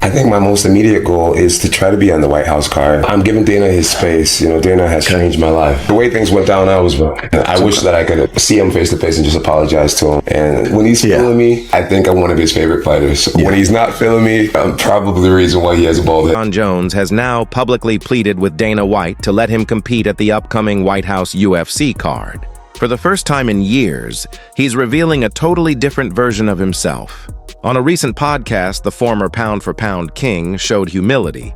I think my most immediate goal is to try to be on the White House card. I'm giving Dana his space. Dana has changed my life. The way things went down, I was wrong. I wish that I could see him face to face and just apologize to him. And when he's feeling me, I think I'm one of his favorite fighters. When he's not feeling me, I'm probably the reason why he has a bald head. Jon Jones has now publicly pleaded with Dana White to let him compete at the upcoming White House UFC card. For the first time in years, he's revealing a totally different version of himself. On a recent podcast, the former pound-for-pound king showed humility,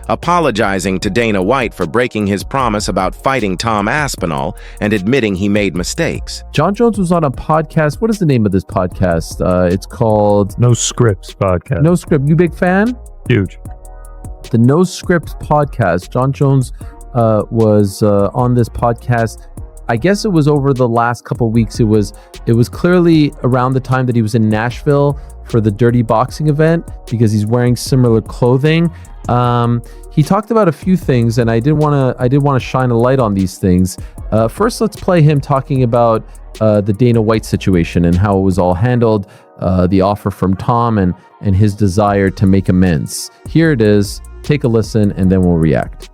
apologizing to Dana White for breaking his promise about fighting Tom Aspinall and admitting he made mistakes. Jon Jones was on a podcast. What is the name of this podcast? It's called No Scripts Podcast. No Script. You big fan? Huge. The No Scripts Podcast. Jon Jones was on this podcast. I guess it was over the last couple of weeks. It was clearly around the time that he was in Nashville for the Dirty Boxing event, because he's wearing similar clothing. He talked about a few things, and I did want to shine a light on these things. First, let's play him talking about the Dana White situation and how it was all handled, the offer from Tom, and his desire to make amends. Here it is. Take a listen, and then we'll react.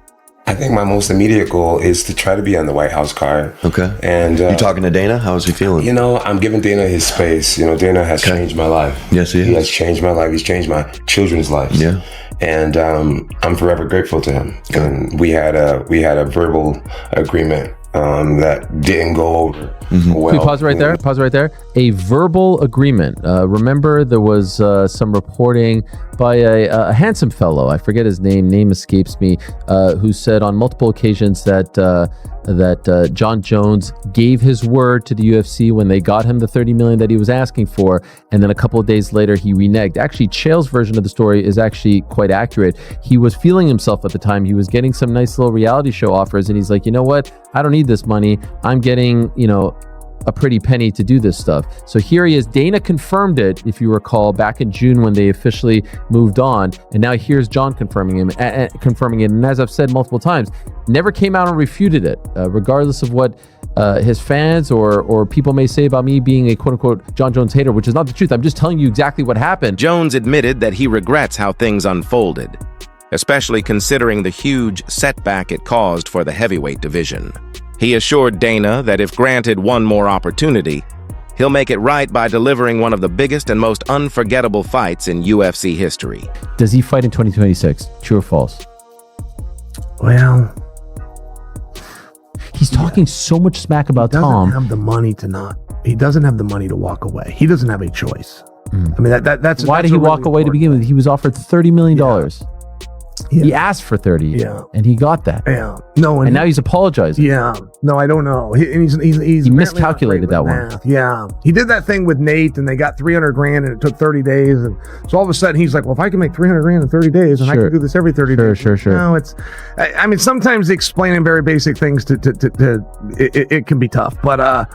I think my most immediate goal is to try to be on the White House card. Okay. And you talking to Dana? How is he feeling? I'm giving Dana his space. Dana has changed my life. Yes, he has changed my life. He's changed my children's lives. Yeah. And I'm forever grateful to him. And we had a verbal agreement that didn't go over well. Can we pause right there? Pause right there. A verbal agreement. Remember, there was some reporting by a handsome fellow, I forget his name escapes me, who said on multiple occasions that Jon Jones gave his word to the UFC when they got him the $30 million that he was asking for, and then a couple of days later he reneged. Actually, Chael's version of the story is actually quite accurate. He was feeling himself at the time. He was getting some nice little reality show offers, and he's like, you know what? I don't need this money. I'm getting, a pretty penny to do this stuff. So here he is. Dana confirmed it, if you recall, back in June when they officially moved on. And now here's Jon confirming it. And as I've said multiple times, never came out and refuted it, regardless of what his fans or people may say about me being a quote-unquote Jon Jones hater, which is not the truth. I'm just telling you exactly what happened. Jones admitted that he regrets how things unfolded, especially considering the huge setback it caused for the heavyweight division. He assured Dana that if granted one more opportunity, he'll make it right by delivering one of the biggest and most unforgettable fights in UFC history. Does he fight in 2026? True or false? Well, he's talking so much smack about Tom. He doesn't have the money to not. He doesn't have the money to walk away. He doesn't have a choice. I mean, that's why did he walk away to begin with? He was offered $30 million. Yeah. He asked for 30, and he got that. Yeah, no, and now he's apologizing. Yeah, no, I don't know. He miscalculated that one. Yeah, he did that thing with Nate, and they got $300,000, and it took 30 days, and so all of a sudden he's like, "Well, if I can make $300,000 in 30 days, and I can do this every 30 days." Sure. No, I mean, sometimes explaining very basic things it can be tough, but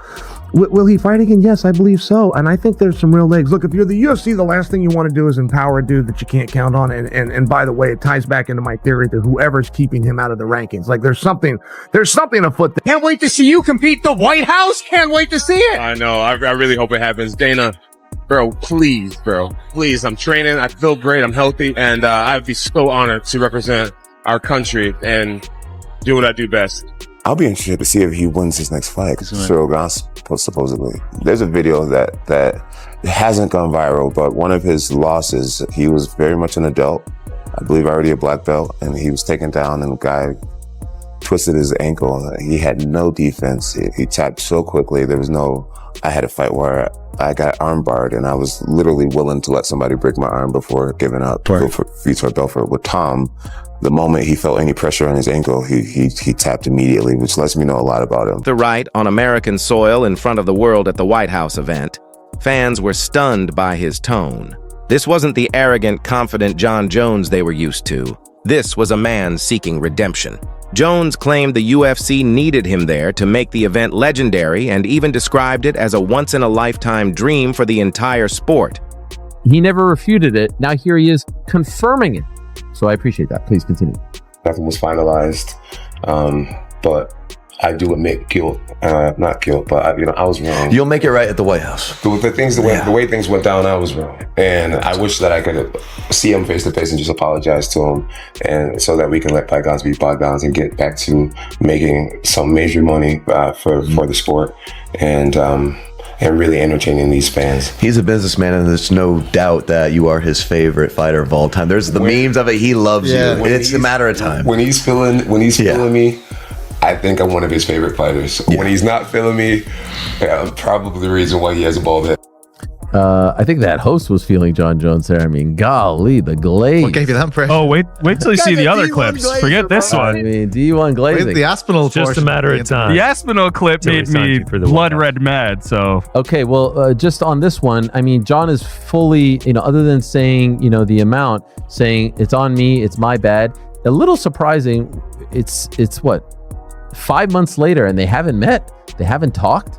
will he fight again? Yes, I believe so. And I think there's some real legs. Look, if you're the UFC, the last thing you want to do is empower a dude that you can't count on. And by the way, it ties back into my theory that whoever's keeping him out of the rankings, like there's something afoot there. Can't wait to see you compete the White House. Can't wait to see it. I know. I really hope it happens. Dana, please. I'm training. I feel great. I'm healthy. And I'd be so honored to represent our country and do what I do best. I'll be interested to see if he wins his next fight. Cyril Gans, supposedly. There's a video that hasn't gone viral, but one of his losses, he was very much an adult, I believe already a black belt, and he was taken down and the guy twisted his ankle. He had no defense. He tapped so quickly. I had a fight where I got arm barred and I was literally willing to let somebody break my arm before giving up to go for Vitor Belfort. With Tom, the moment he felt any pressure on his ankle, he tapped immediately, which lets me know a lot about him. The right on American soil in front of the world at the White House event, fans were stunned by his tone. This wasn't the arrogant, confident Jon Jones they were used to. This was a man seeking redemption. Jones claimed the UFC needed him there to make the event legendary and even described it as a once-in-a-lifetime dream for the entire sport. He never refuted it. Now here he is confirming it. So I appreciate that. Please continue. Nothing was finalized, but I do admit guilt, not guilt, but I was wrong. You'll make it right at the White House. The way things went down, I was wrong, and I wish that I could see him face to face and just apologize to him, and so that we can let bygones be bygones and get back to making some major money for the sport, and really entertaining these fans. He's a businessman, and there's no doubt that you are his favorite fighter of all time. There's the memes of it. He loves you. It's a matter of time. When he's feeling me, I think I'm one of his favorite fighters. When he's not feeling me, I'm probably the reason why he has a bald head. I think that host was feeling Jon Jones there. I mean, golly, the glaze. What gave you that impression? Oh, wait till you see the other clips. glazer, Forget this one. I mean, D1 glazing. Wait, the Aspinall Just a portion. matter of time. The Aspinall clip made me blood red mad. So Okay, well, just on this one, I mean, Jon is fully, other than saying, the amount, saying it's on me, it's my bad. A little surprising. It's what, 5 months later, and they haven't met, they haven't talked.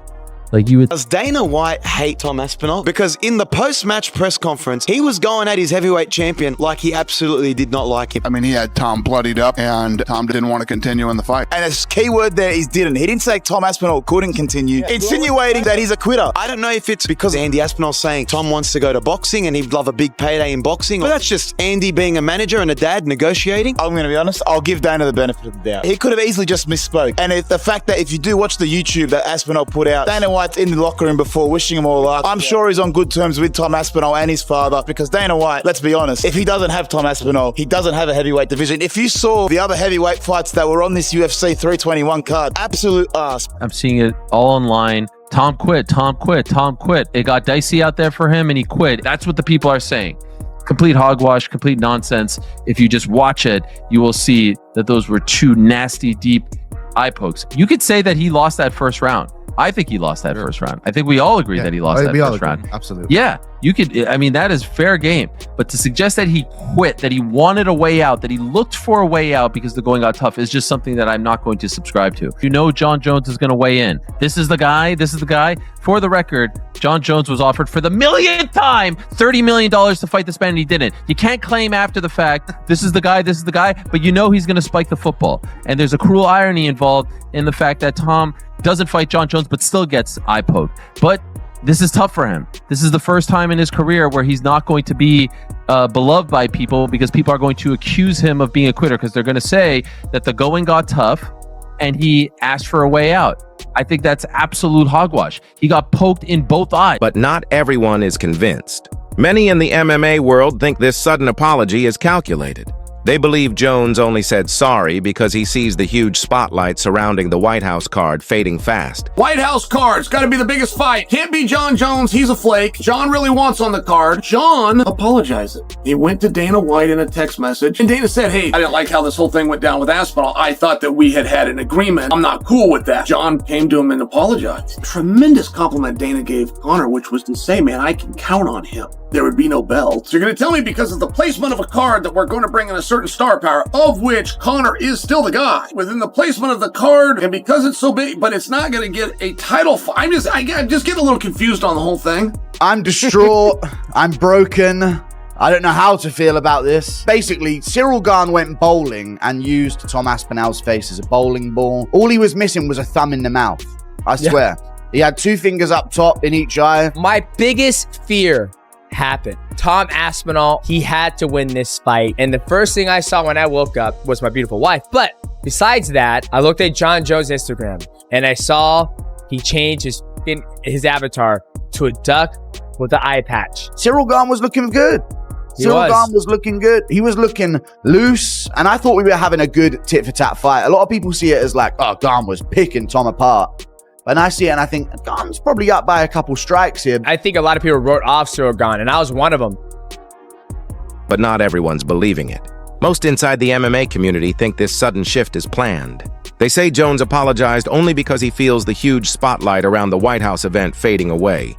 Like you would. Does Dana White hate Tom Aspinall? Because in the post-match press conference, he was going at his heavyweight champion like he absolutely did not like him. I mean, he had Tom bloodied up, and Tom didn't want to continue in the fight. And his key word there is didn't. He didn't say Tom Aspinall couldn't continue, insinuating that he's a quitter. I don't know if it's because Andy Aspinall's saying Tom wants to go to boxing and he'd love a big payday in boxing, but that's just Andy being a manager and a dad negotiating. I'm going to be honest, I'll give Dana the benefit of the doubt. He could have easily just misspoke. And the fact that if you do watch the YouTube that Aspinall put out, Dana White's in the locker room before wishing him all luck. I'm sure he's on good terms with Tom Aspinall and his father, because Dana White, let's be honest, if he doesn't have Tom Aspinall, he doesn't have a heavyweight division. If you saw the other heavyweight fights that were on this UFC 321 card, absolute ass. I'm seeing it all online. Tom quit. It got dicey out there for him and he quit. That's what the people are saying. Complete hogwash, complete nonsense. If you just watch it, you will see that those were two nasty, deep eye pokes. You could say that he lost that first round. I think he lost that first round. I think we all agree that he lost that first round. Absolutely. Yeah, you could. I mean, that is fair game. But to suggest that he quit, that he wanted a way out, that he looked for a way out because the going got tough is just something that I'm not going to subscribe to. You know, Jon Jones is going to weigh in. This is the guy. For the record, Jon Jones was offered for the millionth time $30 million to fight this man, and he didn't. You can't claim after the fact, this is the guy, but you know he's going to spike the football. And there's a cruel irony involved in the fact that Tom doesn't fight Jon Jones, but still gets eye poked. But this is tough for him. This is the first time in his career where he's not going to be beloved by people, because people are going to accuse him of being a quitter, because they're going to say that the going got tough and he asked for a way out. I think that's absolute hogwash. He got poked in both eyes. But not everyone is convinced. Many in the MMA world think this sudden apology is calculated. They believe Jones only said sorry because he sees the huge spotlight surrounding the White House card fading fast. White House card's got to be the biggest fight. Can't be Jon Jones. He's a flake. Jon really wants on the card. Jon apologized. He went to Dana White in a text message, and Dana said, hey, I didn't like how this whole thing went down with Aspinall. I thought that we had an agreement. I'm not cool with that. Jon came to him and apologized. Tremendous compliment Dana gave Conor, which was to say, man, I can count on him. There would be no belts. So you're going to tell me because of the placement of a card that we're going to bring in a certain star power, of which Conor is still the guy, within the placement of the card, and because it's so big, but it's not going to get a title fight. I'm just getting a little confused on the whole thing. I'm distraught. I'm broken. I don't know how to feel about this. Basically, Cyril Gane went bowling and used Tom Aspinall's face as a bowling ball. All he was missing was a thumb in the mouth. I swear. He had two fingers up top in each eye. My biggest fear happened. Tom Aspinall, he had to win this fight. And the first thing I saw when I woke up was my beautiful wife. But besides that, I looked at Jon Jones' Instagram and I saw he changed his avatar to a duck with an eye patch. Cyril Gane was looking good. Cyril Gane was looking good. He was looking loose. And I thought we were having a good tit-for-tat fight. A lot of people see it as like, oh, Gane was picking Tom apart. And I see it and I think, Gane's probably up by a couple strikes here. I think a lot of people wrote off Cyril Gane, and I was one of them. But not everyone's believing it. Most inside the MMA community think this sudden shift is planned. They say Jones apologized only because he feels the huge spotlight around the White House event fading away.